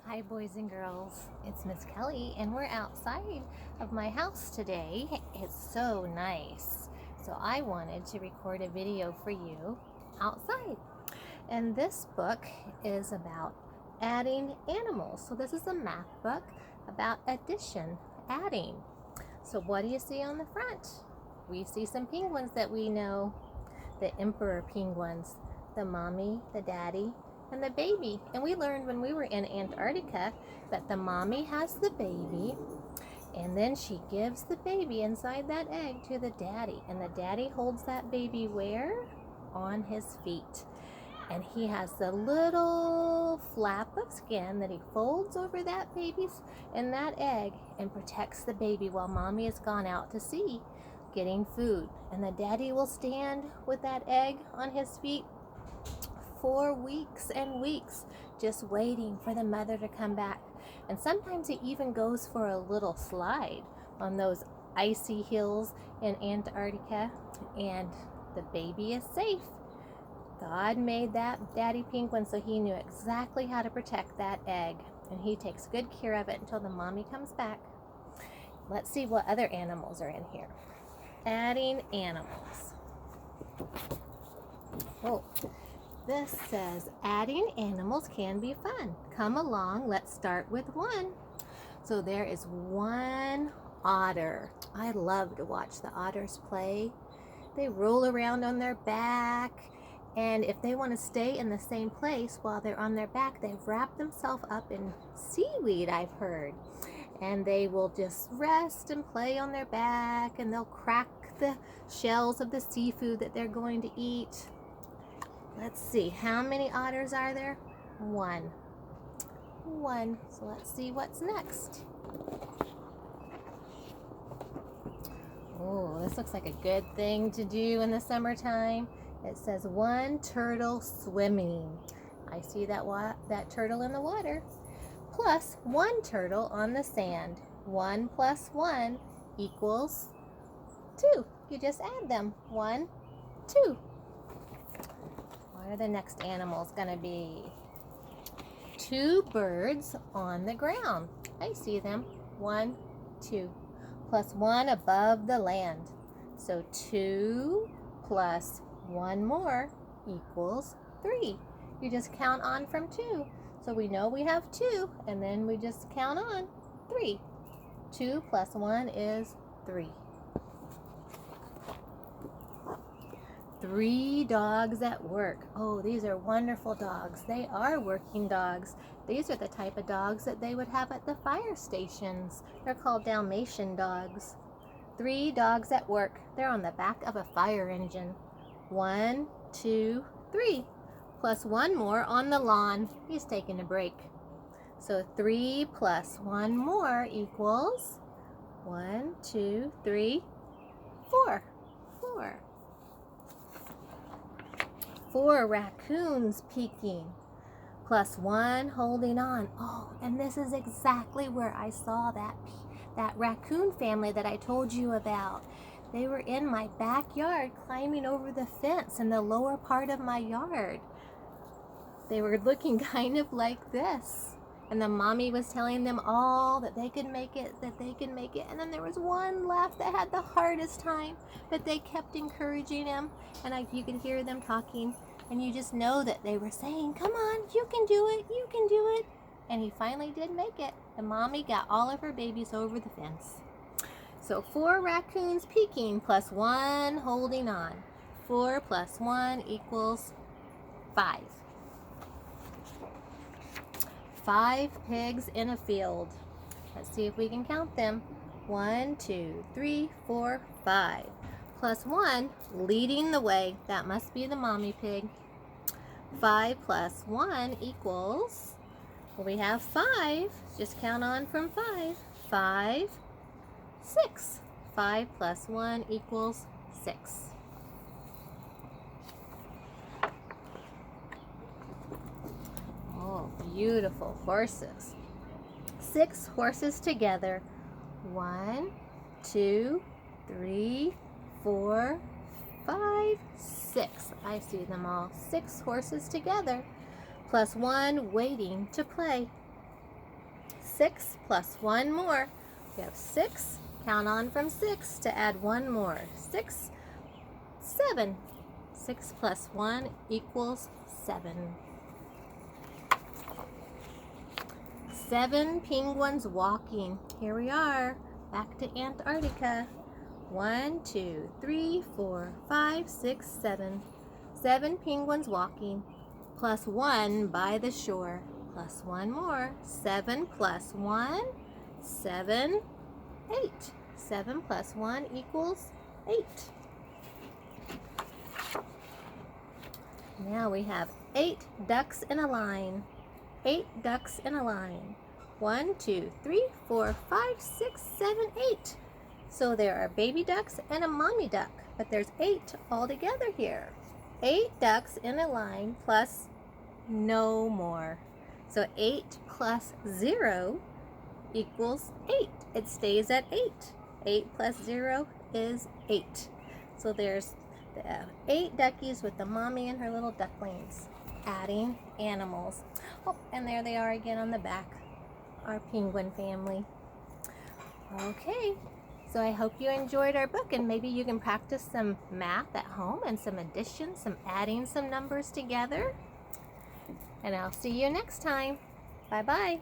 Hi boys and girls, it's Miss Kelly and we're outside of my house today. It's so nice. So I wanted to record a video for you outside. And this book is about adding animals. So this is a math book about addition, adding. So what do you see on the front? We see some penguins that we know, the emperor penguins, the mommy, the daddy, and the baby. And we learned when we were in Antarctica that the mommy has the baby, and then she gives the baby inside that egg to the daddy, and the daddy holds that baby where? On his feet. And he has the little flap of skin that he folds over that baby's in that egg and protects the baby while mommy has gone out to sea getting food. And the daddy will stand with that egg on his feet for weeks and weeks, just waiting for the mother to come back. And sometimes he even goes for a little slide on those icy hills in Antarctica, and the baby is safe. God made that daddy penguin so he knew exactly how to protect that egg, and he takes good care of it until the mommy comes back. Let's see what other animals are in here. Adding animals. Oh, this says, adding animals can be fun. Come along, let's start with one. So there is one otter. I love to watch the otters play. They roll around on their back, and if they want to stay in the same place while they're on their back, they wrap themselves up in seaweed, I've heard. And they will just rest and play on their back, and they'll crack the shells of the seafood that they're going to eat. Let's see, how many otters are there? One. So let's see what's next. Oh, this looks like a good thing to do in the summertime. It says one turtle swimming. I see that turtle in the water. Plus one turtle on the sand. 1 plus 1 equals 2. You just add them. 1, 2. What are the next animals going to be? 2 birds on the ground. I see them. 1, 2. Plus 1 above the land. So 2 plus 1 more equals 3. You just count on from 2. So we know we have 2, and then we just count on 3. 2 plus 1 is 3. 3 dogs at work. Oh, these are wonderful dogs. They are working dogs. These are the type of dogs that they would have at the fire stations. They're called Dalmatian dogs. 3 dogs at work. They're on the back of a fire engine. 1, 2, 3. Plus 1 more on the lawn. He's taking a break. So 3 plus 1 more equals 1, 2, 3, 4. 4 raccoons peeking, plus 1 holding on. Oh, and this is exactly where I saw that raccoon family that I told you about. They were in my backyard climbing over the fence in the lower part of my yard. They were looking kind of like this. And the mommy was telling them all that they could make it, And then there was one left that had the hardest time, but they kept encouraging him. And you could hear them talking, and you just know that they were saying, come on, you can do it, you can do it. And he finally did make it. The mommy got all of her babies over the fence. So 4 raccoons peeking plus 1 holding on. 4 plus 1 equals 5. 5 pigs in a field. Let's see if we can count them. 1, 2, 3, 4, 5. Plus 1 leading the way. That must be the mommy pig. 5 plus 1 equals, well, we have 5. Just count on from 5. 5, 6. 5 plus 1 equals 6. Oh, beautiful horses. 6 horses together. 1, 2, 3, 4, 5, 6. I see them all. 6 horses together. Plus 1 waiting to play. 6 plus 1 more. We have 6. Count on from 6 to add 1 more. 6, 7. 6 plus 1 equals 7. 7 penguins walking. Here we are, back to Antarctica. 1, 2, 3, 4, 5, 6, 7. 7 penguins walking, plus 1 by the shore, plus 1 more. 7 plus 1, 7, 8. 7 plus 1 equals 8. Now we have 8 ducks in a line. 8 ducks in a line. 1, 2, 3, 4, 5, 6, 7, 8. So there are baby ducks and a mommy duck, but there's 8 all together here. 8 ducks in a line plus no more. So 8 plus 0 equals 8. It stays at 8. 8 plus 0 is 8. So there's 8 duckies with the mommy and her little ducklings, adding animals. Oh, and there they are again on the back, our penguin family. Okay, so I hope you enjoyed our book, and maybe you can practice some math at home and some addition, some adding some numbers together. And I'll see you next time. Bye-bye.